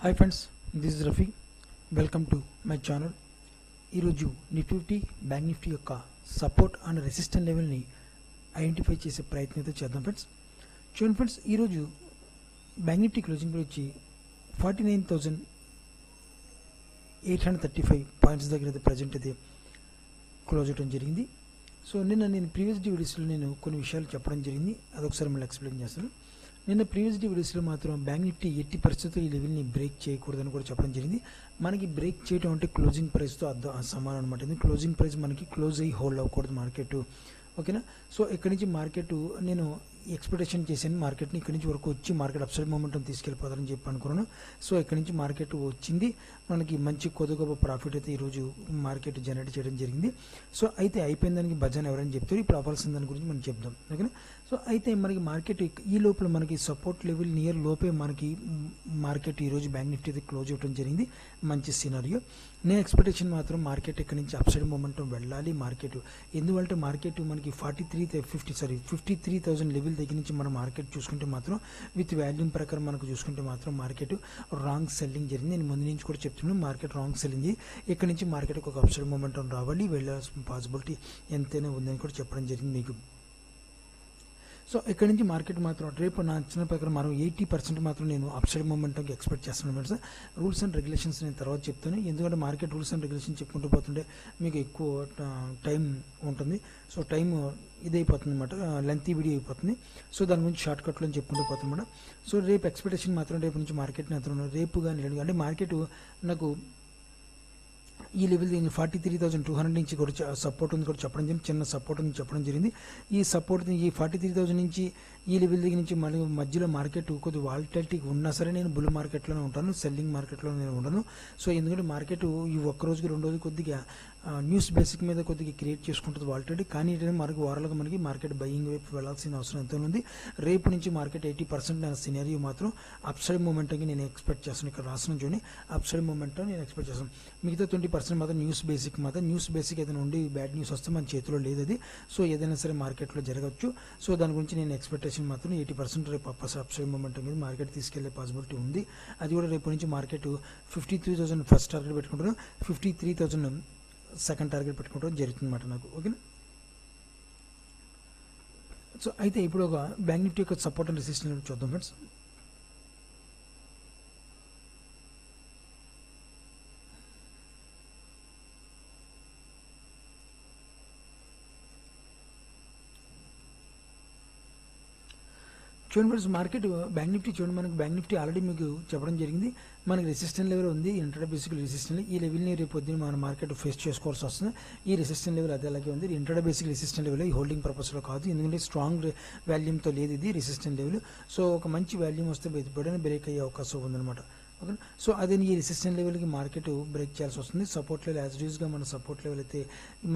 Hi friends, this is Rafi. Welcome to my channel. ఈరోజు Nifty bank Nifty యొక్క support and resistant లెవెల్ని identify చేసే ప్రయత్నం అయితే చేద్దాం ఫ్రెండ్స్. చూడండి ఫ్రెండ్స్, ఈరోజు బ్యాంక్ నిఫ్టీ క్లోజింగ్ వచ్చి 49,835 పాయింట్స్ దగ్గర అయితే ప్రజెంట్ అయితే క్లోజ్ అవడం జరిగింది. సో నేను ప్రీవియస్ వీడియోస్లో నేను కొన్ని విషయాలు చెప్పడం జరిగింది, అదొకసారి మళ్ళీ ఎక్స్ప్లెయిన్ చేస్తాను. నిన్న ప్రీవియస్ వీడియోస్లో మాత్రం బ్యాంక్ నిఫ్టీ ఎట్టి పరిస్థితుల్లో ఈ లెవెల్ని బ్రేక్ చేయకూడదని కూడా చెప్పడం జరిగింది. మనకి బ్రేక్ చేయడం అంటే క్లోజింగ్ ప్రైస్తో సమానం అనమాట. క్లోజింగ్ ప్రైస్ మనకి క్లోజ్ అయ్యి హోల్డ్ అవ్వకూడదు మార్కెట్, ఓకేనా. సో ఇక్కడి నుంచి మార్కెట్ నేను ఎక్స్పెక్టేషన్ చేశాను, మార్కెట్ని ఇక్కడి నుంచి వరకు వచ్చి మార్కెట్ అప్సైడ్ మూమెంటం తీసుకెళ్ళిపోతారని చెప్పి అనుకున్నాను. సో ఇక్కడి నుంచి మార్కెట్ వచ్చింది, మనకి మంచి కొద్ది గొప్ప ప్రాఫిట్ అయితే ఈరోజు మార్కెట్ జనరేట్ చేయడం జరిగింది. సో అయితే అయిపోయిన దానికి భజన ఎవరైనా చెప్తారు, ఇప్పుడు అవ్వాల్సిన దాని గురించి మనం చెప్దాం, ఓకేనా. సో అయితే మనకి మార్కెట్ ఈ లోపల మనకి సపోర్ట్ లెవెల్ నియర్ లోపే మనకి మార్కెట్ ఈరోజు బ్యాంక్ నిఫ్టీ అయితే క్లోజ్ అవ్వడం జరిగింది. మంచి సినారియో. నేను ఎక్స్పెక్టేషన్ మాత్రం మార్కెట్ ఇక్కడ నుంచి అప్సైడ్ మూమెంటం వెళ్ళాలి మార్కెట్. ఎందుకంటే మార్కెట్ మనకి 53,000 లెవెల్ దగ్గర నుంచి మనం మార్కెట్ చూసుకుంటే మాత్రం విత్ వాల్యూమ్ ప్రకారం మనకు చూసుకుంటే మాత్రం మార్కెట్ రాంగ్ సెల్లింగ్ జరిగింది. నేను ముందు నుంచి కూడా చెప్తున్నాను, మార్కెట్ రాంగ్ సెల్లింగ్. ఇక్కడ నుంచి మార్కెట్కి ఒక అప్సైడ్ మూమెంటం రావాలి, వెళ్ళాల్సిన పాసిబిలిటీ ఎంతైనా ఉందని కూడా చెప్పడం జరిగింది మీకు. సో ఇక్కడ నుంచి మార్కెట్ మాత్రం రేపు నా అంచనా ప్రకారం మనం 80% మాత్రం నేను అప్సైడ్ మూమెంట్కి ఎక్స్పెక్ట్ చేస్తున్నాను ఫ్రెండ్స్. రూల్స్ అండ్ రెగ్యులేషన్స్ నేను తర్వాత చెప్తాను, ఎందుకంటే మార్కెట్ రూల్స్ అండ్ రెగ్యులేషన్ చెప్పుకుంటూ పోతుంటే మీకు ఎక్కువ టైం ఉంటుంది. సో టైం ఇదైపోతుంది అనమాట, లెంతీ వీడియో అయిపోతుంది. సో దాని గురించి షార్ట్ కట్లో చెప్పుకుంటూ పోతాం అనమాట. సో రేపు ఎక్స్పెక్టేషన్ మాత్రం రేపు నుంచి మార్కెట్ని అతను రేపు కానీ అంటే మార్కెట్ నాకు ఈ లెవెల్ 43,200 నుంచి కూడా సపోర్ట్ ఉంది కూడా చెప్పడం జరిగింది, చిన్న సపోర్ట్ ఉంది చెప్పడం జరిగింది. ఈ సపోర్ట్ ఈ 43,000 నుంచి ఈ లెవెల్ దగ్గర నుంచి మళ్ళీ మధ్యలో మార్కెట్ కొద్ది వాలిటాలిటీ ఉన్నా సరే నేను బుల్ మార్కెట్లోనే ఉంటాను, సెల్లింగ్ మార్కెట్లో నేను ఉండను. సో ఎందుకంటే మార్కెట్ ఈ ఒక్క రోజుకి రెండు రోజులు కొద్దిగా న్యూస్ బేసిక్ మీద కొద్దిగా క్రియేట్ చేసుకుంటుంది వాలిటాలిటీ. కానీ మనకి వారాలుగా మనకి మార్కెట్ బయింగ్ వైపు వెళ్లాల్సిన అవసరం ఎంతో ఉంది. రేపు నుంచి మార్కెట్ 80% నా సినారియో మాత్రం అప్సైడ్ మూమెంట్కి నేను ఎక్స్పెక్ట్ చేస్తాను. ఇక్కడ రాసిన చూడండి, అప్సైడ్ మూమెంట్ నేను ఎక్స్పెక్ట్ చేస్తాను. మిగతా 20% మాత్రం న్యూస్ బేసిక్ ఏదైనా ఉండి బ్యాడ్ న్యూస్ వస్తే మన చేతిలో లేదు అది. సో ఏదైనా సరే మార్కెట్లో జరగచ్చు. సో దాని గురించి నేను ఎక్స్పెక్టేషన్ మాత్రం 80% రేపు అప్సైడ్ మూమెంట్ మీద మార్కెట్ తీసుకెళ్లే పాసిబిలిటీ ఉంది. అది కూడా రేపు నుంచి మార్కెట్ 53,000 ఫస్ట్ టార్గెట్ పెట్టుకుంటాను, 53,000 సెకండ్ టార్గెట్ పెట్టుకోవడం జరుగుతుంది అన్నమాట నాకు, ఓకేనా. సో అయితే ఇప్పుడు ఒక బ్యాంక్ నిఫ్టీ యొక్క సపోర్ట్ అండ్ రెసిస్టెన్స్ చూద్దాం ఫ్రెండ్స్. చూడండి ఫ్రెండ్స్, మార్కెట్ బ్యాంక్ నిఫ్టీ చూడండి, మనకి బ్యాంక్ నిఫ్టీ ఆల్రెడీ మీకు చెప్పడం జరిగింది, మనకి రెసిస్టెంట్ లెవెల్ ఉంది, ఇంట్రాడే బేసిక్ రెసిస్టెంట్. ఈ లెవెల్ని రేపు పొద్దున్న మన మార్కెట్ ఫేస్ చేసుకోవాల్సి వస్తుంది. ఈ రెసిస్టెంట్ లెవెల్ అదే అలాగే ఉంది, ఇంట్రాడే బేసిక్ రెసిస్టెంట్ లెవెల్, ఈ హోల్డింగ్ పర్పస్లో కాదు, ఎందుకంటే స్ట్రాంగ్ వాల్యూమ్తో లేదు ఇది రెసిస్టెంట్ లెవెల్. సో ఒక మంచి వాల్యూమ్ వస్తే ఎప్పుడైనా బ్రేక్ అయ్యే అవకాశం ఉందన్నమాట, ఓకే. సో అదే ఈ రెసిస్టెంట్ లెవెల్కి మార్కెట్ బ్రేక్ చేయాల్సి వస్తుంది. సపోర్ట్ లెవెల్ యాజ్ యూజ్గా మన సపోర్ట్ లెవెల్ అయితే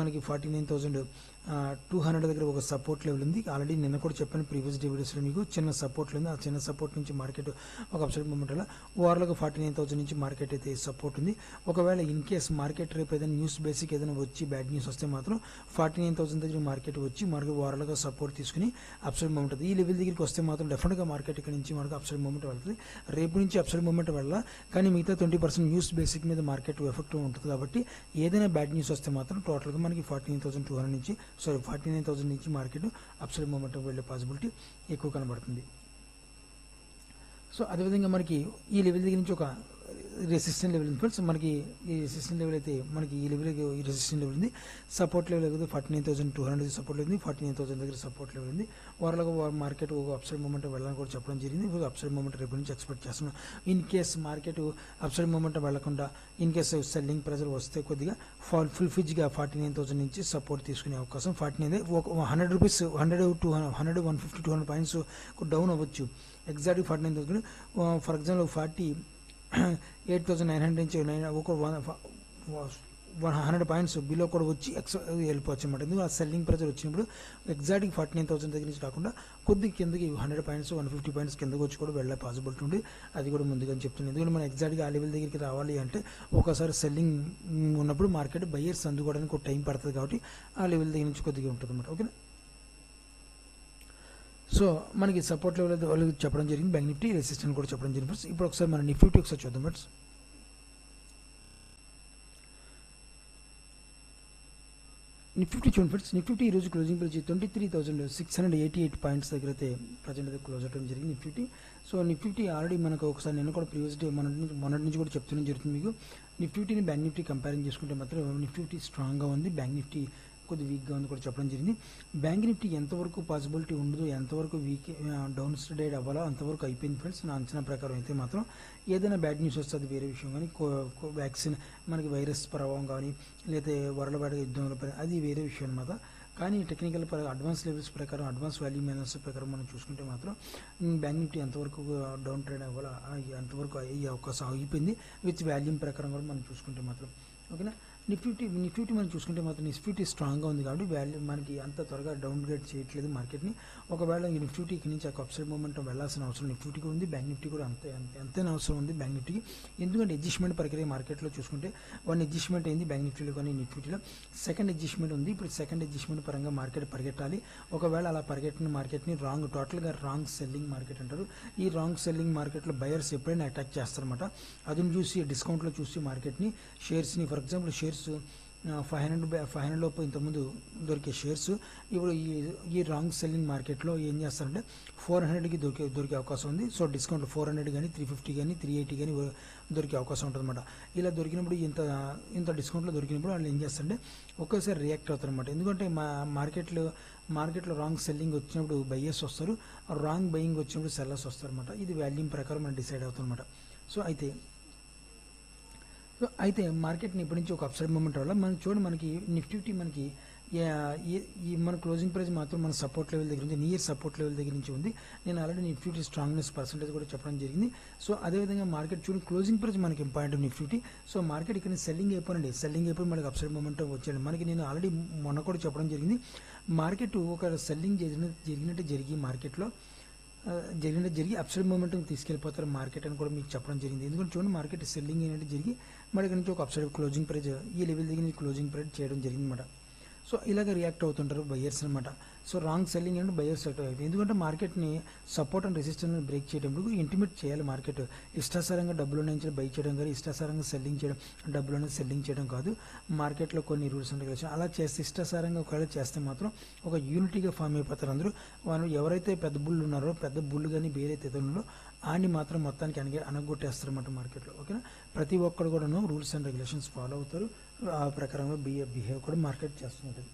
మనకి 49,200 దగ్గర ఒక సపోర్ట్ లెవెల్ ఉంది. ఆల్రెడీ నిన్న కూడా చెప్పాను ప్రీవియస్ వీడియోస్లో మీకు, చిన్న సపోర్ట్ ఉంది. ఆ చిన్న సపోర్ట్ నుంచి మార్కెట్ ఒక అప్సైడ్ మూమెంట్ అలా ఓవర్గా 49,000 నుంచి మార్కెట్ అయితే సపోర్ట్ ఉంది. ఒకవేళ ఇన్ కేస్ మార్కెట్ రేపు ఏదైనా న్యూస్ బేసిక్ ఏదైనా వచ్చి బ్యాడ్ న్యూస్ వస్తే మాత్రం 49,000 దగ్గర మార్కెట్ వచ్చి మనకి ఓవర్గా సపోర్ట్ తీసుకుని అప్సైడ్ మూమెంట్ అవుతుంది. ఈ లెవెల్ దగ్గరికి వస్తే మాత్రం డెఫినెట్గా మార్కెట్ ఇక్కడ నుంచి మనకు అప్సైడ్ మూమెంట్ వెళ్తుంది. రేపు నుంచి అప్సైడ్ మూమెంట్ వెళ్ళాలి, కానీ మిగతా 20% న్యూస్ బేసిక్ మీద మార్కెట్ ఎఫెక్ట్ ఉంటుంది. కాబట్టి ఏదైనా బ్యాడ్ న్యూస్ వస్తే మాత్రం టోటల్గా మనకి 49,200 నుంచి 49,000 నుంచి మార్కెట్ అప్సైడ్ మూమెంట్ వెళ్ళే పాసిబిలిటీ ఎక్కువ కనబడుతుంది. సో అదేవిధంగా మనకి ఈ లెవెల్ దగ్గర నుంచి ఒక రెసిస్టెంట్ లెవెల్ ఉంది ఫ్రెండ్స్. మనకి ఈ రెసిస్టెంట్ లెవెల్ అయితే మనకి ఈ లెవెల్ ఈ రెసిస్టెంట్ లెవెల్ ఉంది, సపోర్ట్ లెవెల్ అయితే 49,200 సపోర్ట్ లెవెల్ ఉంది, 49,000 దగ్గర సపోర్ట్ లెవెల్ ఉంది. ఓవర్గా మార్కెట్ ఒక అప్సైడ్ మూమెంట్ వెళ్ళాలని కూడా చెప్పడం జరిగింది. అప్సైడ్ మూమెంట్ రేపు నుంచి ఎక్స్పెక్ట్ చేస్తున్నాం. In case market upside movement వెళ్లకుండా ఇన్ కేస్ సెల్లింగ్ ప్రెజర్ వస్తే కొద్దిగా ఫుల్ ఫిజ్గా 49,000 నుంచి సపోర్ట్ తీసుకునే అవకాశం. 49 ఒక 100 రూపీస్ 100, 150, 200 పాయింట్స్ డౌన్ అవ్వచ్చు. ఎగ్జాక్ట్గా 49,000 ఫర్ ఎగ్జాంపుల్ 48,900 నుంచి ఒక 100 పాయింట్స్ బిలో కూడా వచ్చి వెళ్ళిపోవచ్చు అనమాట. ఎందుకు ఆ సెల్లింగ్ ప్రెజర్ వచ్చినప్పుడు ఎగ్జాక్ట్గా 49,000 దగ్గర నుంచి కాకుండా కొద్దిగా కిందకి 100 పాయింట్స్ 150 పాయింట్స్ కిందకి వచ్చి కూడా వెళ్ళే పాసిబిలిటీ ఉంది. అది కూడా ముందుగా చెప్తున్నాను, ఎందుకంటే మనం ఎగ్జాక్ట్గా ఆ లెవెల్ దగ్గరికి రావాలి అంటే ఒకసారి సెల్లింగ్ ఉన్నప్పుడు మార్కెట్ బయ్యర్స్ అందుకోవడానికి ఒక టైం పడుతుంది. కాబట్టి ఆ లెవెల్ దగ్గర నుంచి కొద్దిగా ఉంటుంది అనమాట, ఓకేనా. సో మనకి సపోర్ట్ లెవెల్ అయితే వాళ్ళు చెప్పడం జరిగింది, బ్యాంక్ నిఫ్టీ రెసిస్టెంట్ కూడా చెప్పడం జరిగింది ఫ్రెండ్స్. ఇప్పుడు ఒకసారి మన నిఫ్టీ ఒకసారి చూద్దాం ఫ్రెండ్స్. నిఫ్టీ చూడండి ఫ్రెండ్స్, నిఫ్టీ ఈరోజు క్లోజింగ్ ప్రైస్ 23,688 పాయింట్స్ దగ్గర అయితే ప్రజెంట్ అయితే క్లోజ్ అవడం జరిగింది నిఫ్టీ. సో నిఫ్టీ ఆల్రెడీ మనకు ఒకసారి నేను కూడా ప్రీవియస్ డే మొన్నటి నుంచి కూడా చెప్తూనే జరుగుతుంది మీకు. నిఫ్టీని బ్యాంక్ నిఫ్టీ కంపేరింగ్ చేసుకుంటే మాత్రం నిఫ్టీ స్ట్రాంగ్గా ఉంది, బ్యాంక్ నిఫ్టీ కొద్ది వీక్గా ఉంది కూడా చెప్పడం జరిగింది. బ్యాంక్ నిఫ్టీ ఎంతవరకు పాసిబిలిటీ ఉండదు, ఎంతవరకు వీక్ డౌన్ స్టేడ్ అవ్వాలో అంతవరకు అయిపోయింది ఫ్రెండ్స్ నా అంచనా ప్రకారం అయితే మాత్రం. ఏదైనా బ్యాడ్ న్యూస్ వస్తే అది వేరే విషయం, కానీ వ్యాక్సిన్ మనకి వైరస్ ప్రభావం కానీ లేదా వరల్డ్ వైడ్ యుద్ధంలో అది వేరే విషయం అనమాట. కానీ టెక్నికల్ అడ్వాన్స్ లెవెల్స్ ప్రకారం, అడ్వాన్స్ వాల్యూ మైనస్ ప్రకారం మనం చూసుకుంటే మాత్రం బ్యాంక్ నిఫ్టీ ఎంతవరకు డౌన్ ట్రేడ్ అవ్వాలో అంతవరకు అయ్యే అవకాశం అయిపోయింది విత్ వాల్యూమ్ ప్రకారం కూడా మనం చూసుకుంటే మాత్రం. ఓకేనా, నిఫ్టీ మనం చూసుకుంటే మాత్రం నిఫ్టీ స్ట్రాంగ్గా ఉంది కాబట్టి వాల్యూ మనకి అంత త్వరగా డౌన్ గ్రేడ్ చేయట్లేదు మార్కెట్ని. ఒకవేళ ఈ నిఫ్టీ ఇక్కడి నుంచి ఒక అప్సైడ్ మూమెంట్ వెళ్ళాల్సిన అవసరం నిఫ్టీకి ఉంది, బ్యాంక్ నిఫ్టీ కూడా ఎంతైనా అవసరం ఉంది బ్యాంక్ నిఫ్టీకి. ఎందుకంటే అడ్జస్ట్మెంట్ ప్రక్రియ మార్కెట్లో చూసుకుంటే వన్ అడ్జస్ట్మెంట్ అయింది బ్యాంక్ నిఫ్టీలో, కానీ నిఫ్టీలో సెకండ్ అడ్జస్ట్మెంట్ ఉంది. ఇప్పుడు సెకండ్ అడ్జస్ట్మెంట్ పరంగా మార్కెట్ పరిగెట్టాలి. ఒకవేళ అలా పరిగెట్టిన మార్కెట్ని టోటల్గా రాంగ్ సెల్లింగ్ మార్కెట్ అంటారు. ఈ రాంగ్ సెల్లింగ్ మార్కెట్లో బయర్స్ ఎప్పుడైనా అటాక్ చేస్తారన్నమాట. అదును చూసి డిస్కౌంట్లో చూసి మార్కెట్ని షేర్స్ని, ఫర్ ఎగ్జాంపుల్ షేర్స్ 500 లోపు ఇంతకుముందు దొరికే షేర్స్ ఇప్పుడు ఈ రాంగ్ సెల్లింగ్ మార్కెట్లో ఏం చేస్తారంటే 400కి దొరికే అవకాశం ఉంది. సో డిస్కౌంట్ 400 కానీ 350 కానీ 380 కానీ దొరికే అవకాశం ఉంటుంది అనమాట. ఇలా దొరికినప్పుడు ఇంత డిస్కౌంట్లో దొరికినప్పుడు వాళ్ళు ఏం చేస్తారంటే ఒక్కసారి రియాక్ట్ అవుతారు అనమాట. ఎందుకంటే మార్కెట్లో రాంగ్ సెల్లింగ్ వచ్చినప్పుడు బయ్యర్స్ వస్తారు, రాంగ్ బయింగ్ వచ్చినప్పుడు సెల్లర్స్ వస్తారు అనమాట. ఇది వాల్యూమ్ ప్రకారం మనం డిసైడ్ అవుతుంది అనమాట. సో అయితే మార్కెట్ని ఇప్పటి నుంచి ఒక అప్సైడ్ మూమెంట్ వల్ల మనం చూడండి, మనకి నిఫ్టీ మనకి మన క్లోజింగ్ ప్రైస్ మాత్రం మన సపోర్ట్ లెవెల్ దగ్గర నుంచి నియర్ సపోర్ట్ లెవెల్ దగ్గర నుంచి ఉంది. నేను ఆల్రెడీ నిఫ్టీ స్ట్రాంగ్నెస్ పర్సెంటేజ్ కూడా చెప్పడం జరిగింది. సో అదేవిధంగా మార్కెట్ చూడండి, క్లోజింగ్ ప్రైస్ మనకి ఇంపార్టెంట్ నిఫ్టీ. సో మార్కెట్ ఇక్కడ సెల్లింగ్ అయిపోయి మనకి అప్సైడ్ మూమెంట్ వచ్చేయండి. మనకి నేను ఆల్రెడీ మొన్న కూడా చెప్పడం జరిగింది, మార్కెట్ ఒక సెల్లింగ్ జరిగినట్టు జరిగి మార్కెట్లో జరిగి అప్సైడ్ మూమెంట్ని తీసుకెళ్ళిపోతారు మార్కెట్ అని కూడా మీకు చెప్పడం జరిగింది. ఎందుకంటే చూడండి, మార్కెట్ సెల్లింగ్ అయినట్టు జరిగి మరి ఇక్కడ నుంచి ఒక అప్సైడ్ క్లోజింగ్ ప్రైస్ ఈ లెవెల్ దగ్గర నుంచి క్లోజింగ్ ప్రైస్ చేయడం జరిగింది అనమాట. సో ఇలాగ రియాక్ట్ అవుతుంటారు బయర్స్ అనమాట. సో రాంగ్ సెల్లింగ్ అంటే బయర్స్ అయిపోయింది. ఎందుకంటే మార్కెట్ని సపోర్ట్ అండ్ రెసిస్టెన్స్ బ్రేక్ చేయడానికి ఇంటిమేట్ చేయాలి. మార్కెట్ ఇష్టాసారంగా డబ్బులు నుంచి బై చేయడం కానీ ఇష్టాసారంగా సెల్లింగ్ చేయడం, డబ్బులు అనేది సెల్లింగ్ చేయడం కాదు. మార్కెట్లో కొన్ని రూల్స్ అండ్ రెగ్యులేషన్ అలా చేస్తే ఇష్టాసారంగా ఒకవేళ చేస్తే మాత్రం ఒక యూనిటీగా ఫామ్ అయిపోతారు అందరూ. వాళ్ళు ఎవరైతే పెద్ద బుల్లు ఉన్నారో, పెద్ద బుల్లు కానీ వేరైతే ఉన్నారో ఆని మాత్రం మొత్తానికి అనగొట్టేస్తారు అన్నమాట మార్కెట్లో. ఓకేనా, ప్రతి ఒక్కరు కూడాను రూల్స్ అండ్ రెగ్యులేషన్స్ ఫాలో అవుతారు, ఆ ప్రకారంగా బిహేవ్ కూడా మార్కెట్ చేస్తుంటుంది.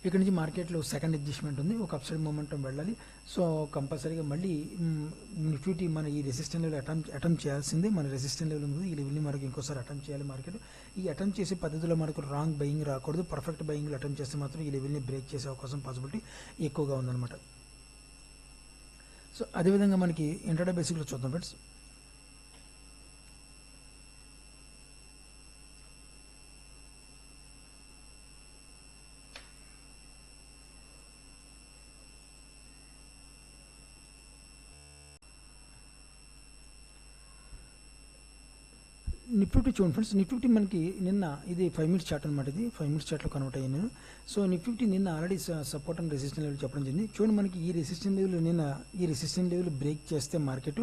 ఇక్కడ నుంచి మార్కెట్లో సెకండ్ అడ్జస్ట్మెంట్ ఉంది, ఒక అప్సైడ్ మూమెంటం వెళ్ళాలి. సో కంపల్సరీగా మళ్ళీ నిఫ్టీ మన ఈ రెసిస్టెంట్ లెవెల్ అటెంప్ట్ చేయాల్సిందే. మన రెసిస్టెంట్ లెవెల్ ఉంది, ఈ లెవెల్ని మనకి ఇంకోసారి అటెంప్ట్ చేయాలి మార్కెట్. ఈ అటెంప్ట్ చేసే పద్ధతిలో మనకు రాంగ్ బయింగ్ రాకూడదు. పర్ఫెక్ట్ బయింగ్లో అటెంప్ట్ చేస్తే మాత్రం ఈ లెవెల్ని బ్రేక్ చేసే అవకాశం పాసిబిలిటీ ఎక్కువగా ఉందన్నమాట. సో అదేవిధంగా మనకి ఇంట్రాడే బేసిక్లో చూద్దాం ఫ్రెండ్స్. నిఫ్టీ చూడండి ఫ్రెండ్స్, నిఫ్టీ మనకి నిన్న ఇది 5 మినిట్స్ చార్ట్ అనమాట. ఇది 5 మినిట్స్ చార్ట్లో కన్వర్ట్ అయ్యాను నేను. సో నిఫ్టీ నిన్న already support and resistant level చెప్పడం జరిగింది. చూడండి, మనకి ఈ రెసిస్టెంట్ లెవెల్ బ్రేక్ చేస్తే మార్కెట్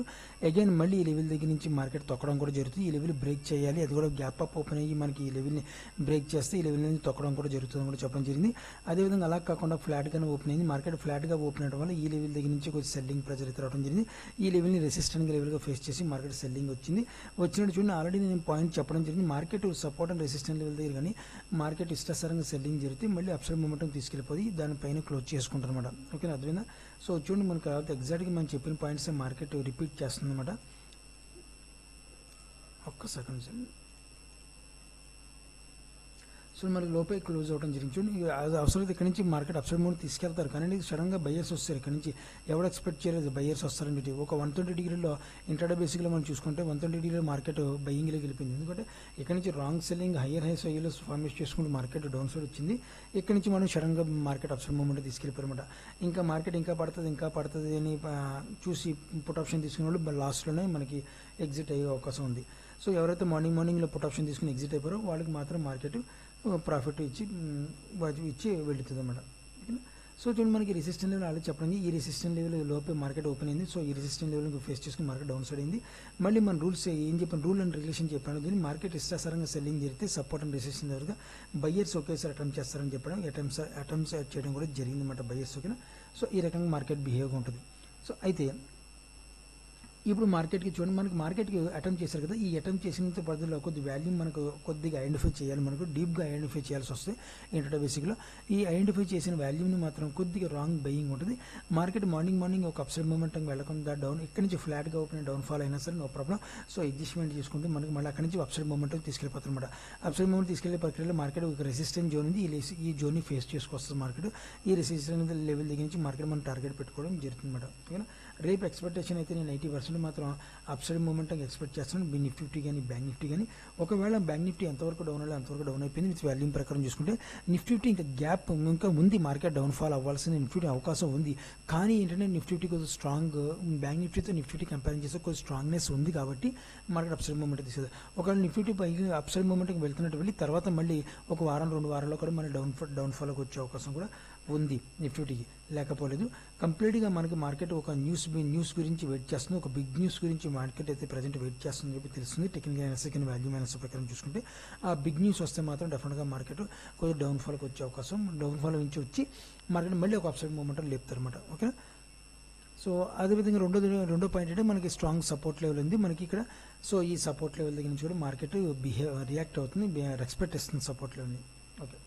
అగైన్ మళ్ళీ ఈ లెవెల్ దగ్గర నుంచి మార్కెట్ తొక్కడం కూడా జరుగుతుంది. ఈ లెవెల్ బ్రేక్ చేయాలి, అది కూడా గ్యాప్ అప్ ఓపెన్ అయ్యి మనకి ఈ లెవెల్ని బ్రేక్ చేస్తే ఈ లెవెల్ నుంచి తొక్కడం కూడా జరుగుతుంది కూడా చెప్పడం జరిగింది. అదేవిధంగా అలా కాకుండా ఫ్లాట్గానే ఓపెన్ అయింది మార్కెట్. ఫ్లాట్గా ఓపెన్ అవ్వడం వల్ల ఈ లెవెల్ దగ్గర నుంచి కొంచెం సెల్లింగ్ ప్రెజర్ అయితే రావడం జరిగింది. ఈ లెవెల్ని రెసిస్టెంట్ లెవెల్గా ఫేస్ చేసి మార్కెట్ సెల్లింగ్ వచ్చినట్టు చూడండి. ఆల్రెడీ నేను పాయింట్ చెప్పడం జరిగింది, market support and resistant level దగ్గర కానీ మార్కెట్ ఇష్టాసారంగా సెల్లింగ్ జరిగితే మళ్ళీ అప్సైడ్ మూమెంటం తీసుకెళ్ళిపోయి దానిపైన క్లోజ్ చేసుకుంటారు అనమాట. ఓకేనా, అర్థమైందా? సో చూడండి, మనకు ఎగ్జాక్ట్గా మనం చెప్పిన పాయింట్స్ మార్కెట్ రిపీట్ చేస్తుంది అనమాట. ఒక్క సెకండ్ సార్. సో మనకి లోపే క్లోజ్ అవ్వడం జరిగింది. చూడండి, అది అవసరం ఇక్కడ నుంచి మార్కెట్ అప్సైడ్ మూమెంట్ తీసుకెళ్తారు, కానీ సడన్గా బయర్స్ వస్తారు. ఇక్కడ నుంచి ఎవరు ఎక్స్పెక్ట్ చేయలేదు బయర్స్ వస్తారని చెప్పి. ఒక 120 డిగ్రీలో ఇంట్రాడే బేసిక్లో మనం చూసుకుంటే 120 డిగ్రీలో మార్కెట్ బయింగ్లోకి వెళ్ళిపోయింది. ఎందుకంటే ఇక్కడ నుంచి రాంగ్ సెల్లింగ్ హయ్యర్ హైస్ హైలో ఫార్మేట్ చేసుకుంటూ మార్కెట్ డౌన్ సైడ్ వచ్చింది. ఇక్కడ నుంచి మనం సడన్గా మార్కెట్ అప్సైడ్ మూమెంట్ తీసుకెళ్ళిపోయారన్నమాట. ఇంకా మార్కెట్ ఇంకా పడుతుంది అని చూసి పుట్ ఆప్షన్ తీసుకున్న వాళ్ళు లాస్ట్లోనే మనకి ఎగ్జిట్ అయ్యే అవకాశం ఉంది. సో ఎవరైతే మార్నింగ్లో పుట్ ఆప్షన్ తీసుకుని ఎగ్జిట్ అయిపోయారో వాళ్ళకి మాత్రం మార్కెట్ ప్రాఫిట్ ఇచ్చి వెళుతుంది అన్నమాట. సో చూడండి మనకి రెసిస్టెంట్ లెవెల్ ఆల్రెడీ చెప్పండి, ఈ రెసిస్టెంట్ లెవెల్ లోపే మార్కెట్ ఓపెన్ అయింది. సో ఈ రెసిస్టెంట్ లెవెల్ ఫేస్ చేసుకుని మార్కెట్ డౌన్ సైడ్ అయింది. మళ్ళీ మన రూల్స్ ఏం చెప్పాను, రూల్ అండ్ రిలేషన్ చెప్పాను. దీన్ని మార్కెట్ ఇష్టాసారంగా సెల్లింగ్ జరిగితే సపోర్ట్ అండ్ రెసిస్టెంట్ లెవెల్గా బయ్యర్స్ ఒకేసారి అటెంప్ట్ చేస్తారని చెప్పడం, అటెంప్ట్స్ చేయడం కూడా జరిగిందన్నమాట బయ్యర్స్. ఓకేనా, సో ఈ రకంగా మార్కెట్ బిహేవ్గా ఉంటుంది. సో అయితే ఇప్పుడు మార్కెట్కి చూడండి, మనకి మార్కెట్కి అటెంప్ట్ చేశారు కదా, ఈ అటెంప్ట్ చేసినంత పరిధిలో కొద్ది వాల్యూమ్ మనకు కొద్దిగా ఐడెంటిఫై చేయాలి, మనకు డీప్గా ఐడెంటిఫై చేయాల్సి వస్తుంది ఇంటర్ బేసిక్లో. ఈ ఐడెంటిఫై చేసిన వాల్యూమ్ని మాత్రం కొద్దిగా రాంగ్ బయింగ్ ఉంటుంది. మార్కెట్ మార్నింగ్ ఒక అప్సైడ్ మూమెంటం వెళ్ళకుండా డౌన్ ఇక్కడ నుంచి ఫ్లాట్గా ఓపెన్ డౌన్ ఫాల్ అయినా సరే నో ప్రాబ్లం. సో అడ్జస్ట్మెంట్ చేసుకుంటే మనకి మళ్ళీ అక్కడి నుంచి అప్సైడ్ మూమెంట్కి తీసుకెళ్ళిపోతుంది అనమాట. అప్సైడ్ మూమెంట్ తీసుకెళ్లే ప్రక్రియలో మార్కెట్ ఒక రెసిస్టెంట్ జోన్ ఉంది, ఈ జోన్ని ఫేస్ చేసుకొస్తుంది మార్కెట్. ఈ రెసిస్టెంట్ లెవెల్ దగ్గర నుంచి మార్కెట్ మనం టార్గెట్ పెట్టుకోవడం జరుగుతుంది అనమాట. ఓకేనా, రేపు ఎక్స్పెక్టేషన్ అయితే నేను 80% మాత్రం అప్సైడ్ మూమెంట్ ఎక్స్పెక్ట్ చేస్తున్నాను. నిఫ్టీ 50 కానీ బ్యాంక్ నిఫ్టీ కానీ. ఒకవేళ బ్యాంక్ నిఫ్టీ ఎంతవరకు డౌన్ అవ్వాలి అంతవరకు డౌన్ అయిపోయింది. విత్ వాల్యూమ్ ప్రకారం చూసుకుంటే నిఫ్టీ 50 ఇంకా గ్యాప్ ఇంకా ఉంది, మార్కెట్ డౌన్ ఫాల్ అవ్వాల్సిన నిఫ్టీ అవకాశం ఉంది. కానీ ఏంటంటే నిఫ్టీ 50 కొంచెం స్ట్రాంగ్, బ్యాంక్ నిఫ్టీతో నిఫ్టీ కంపేర్ చేస్తే కొంచెం స్ట్రాంగ్నెస్ ఉంది కాబట్టి మార్కెట్ అప్సైడ్ మూమెంట్ తీసేది. ఒకవేళ నిఫ్టీ పైకి అప్సైడ్ మూమెంట్కి వెళ్తున్నట్టు వెళ్ళి తర్వాత మళ్ళీ ఒక వారం 2 వారాల్లో కూడా మళ్ళీ డౌన్ ఫాల్కి వచ్చే అవకాశం కూడా ఉంది నిఫ్టీకి, లేకపోలేదు. కంప్లీట్గా మనకి మార్కెట్ ఒక న్యూస్ గురించి వెయిట్ చేస్తుంది, ఒక బిగ్ న్యూస్ గురించి మార్కెట్ అయితే ప్రజెంట్ వెయిట్ చేస్తుందని చెప్పి తెలుస్తుంది. టెక్నికల్ అనాలిసిస్ కానీ వాల్యూ అనాలిసిస్ ప్రకారం చూసుకుంటే ఆ బిగ్ న్యూస్ వస్తే మాత్రం డెఫినెట్గా మార్కెట్ కొంచెం డౌన్ ఫాల్కి వచ్చే అవకాశం, డౌన్ ఫాల్ నుంచి వచ్చి మార్కెట్ మళ్ళీ ఒక అప్సైడ్ మూమెంట్ లేపుతారు అనమాట. ఓకేనా, సో అదేవిధంగా రెండో పాయింట్ అంటే మనకి స్ట్రాంగ్ సపోర్ట్ లెవెల్ ఉంది మనకి ఇక్కడ. సో ఈ సపోర్ట్ లెవెల్ దగ్గర నుంచి కూడా మార్కెట్ రియాక్ట్ అవుతుంది, రెస్పెక్ట్ ఇస్తుంది సపోర్ట్ లెవెల్ని. ఓకే,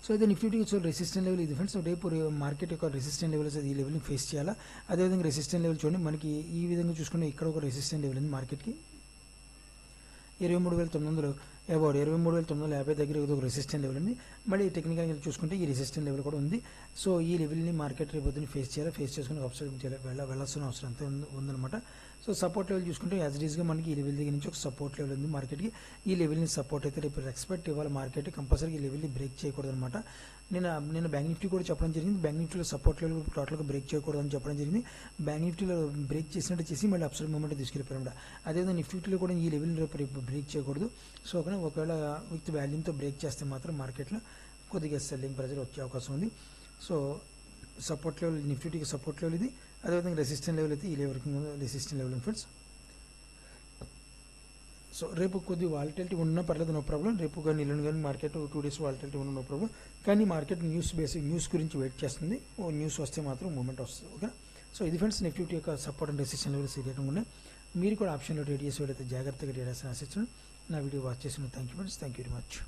సో అయితే నిఫ్టీకి సో రెసిస్టెంట్ లెవెల్ ఇది ఫ్రెండ్స్. రేపు మార్కెట్ యొక్క రెసిస్టెంట్ లెవెల్స్ ఈ లెవెల్ని ఫేస్ చేయాలా. అదేవిధంగా రెసిస్టెంట్ లెవెల్ చూడండి మనకి ఈ విధంగా చూసుకుంటే ఇక్కడ ఒక రెసిస్టెంట్ లెవెల్ ఉంది మార్కెట్కి 23,900 అబౌట్ 23,950 దగ్గర ఒక రెసిస్టెంట్ లెవెల్ ఉంది. మళ్ళీ టెక్నికల్గా చూసుకుంటే ఈ రెసిస్టెంట్ లెవెల్ కూడా ఉంది. సో ఈ లెవెల్ని మార్కెట్ రేపు ఫేస్ చేయాలి, ఫేస్ చేసుకుని అప్సైడ్ వెళ్ళాల్సిన అవసరం అంతా ఉందన్నమాట. సో సపోర్ట్ లెవెల్ చూసుకుంటే యాజ్ ఇట్ ఈస్గా మనకి ఈ లెవెల్ దగ్గర నుంచి ఒక సపోర్ట్ లెవెల్ ఉంది మార్కెట్కి. ఈ లెవెల్ని సపోర్ట్ అయితే రేపు రెస్పెక్ట్ ఇవ్వాలి మార్కెట్, కంపల్సరీ ఈ లెవెల్ని బ్రేక్ చేయకూడదు అనమాట. నేను బ్యాంక్ నిఫ్టీ కూడా చెప్పడం జరిగింది, బ్యాంక్ నిఫ్టీలో సపోర్ట్ లెవెల్ టోటల్గా బ్రేక్ చేయకూడదు అని చెప్పడం జరిగింది. బ్యాంక్ నిఫ్టీలో బ్రేక్ చేసినట్టు చేసి మళ్ళీ అప్సైడ్ మూమెంట్ తీసుకెళ్ళిపోయారు. అదేవిధంగా నిఫ్టీలో కూడా ఈ లెవెల్ రేపు బ్రేక్ చేయకూడదు. సో ఒకవేళ విత్ వాల్యూమ్తో బ్రేక్ చేస్తే మాత్రం మార్కెట్లో కొద్దిగా సెల్లింగ్ ప్రెజర్ వచ్చే అవకాశం ఉంది. సో సపోర్ట్ లెవెల్ నిఫ్టీకి సపోర్ట్ లెవెల్ ఇది, అదేవిధంగా రెసిస్టెంట్ లెవెల్ అయితే ఈ level resistant level friends. So రేపు కొద్ది వాలిటిలిటీ ఉన్నా పర్లేదు, నో ప్రాబ్లం. రేపు కానీ ఎల్లుండి కానీ మార్కెట్ 2 days వాలిటిలిటీ ఉన్నా నో ప్రాబ్లం. కానీ మార్కెట్ న్యూస్ గురించి వెయిట్ చేస్తుంది, న్యూస్ వస్తే మాత్రం మూమెంట్ వస్తుంది. ఓకే, సో ఇది ఫ్రెండ్స్ నిఫ్టీ యొక్క సపోర్ట్ అండ్ రెసిస్టెంట్ లెవెల్స్ ఈ రకంగా ఉన్నాయి. మీరు కూడా ఆప్షన్లో ట్రేడ్ చేసేవాడైతే జాగ్రత్తగా ట్రేడ్ చేయాల్సిన ఆశిస్తున్నాను. నా వీడియో వాచ్ చేసిన thank you friends, thank you very much.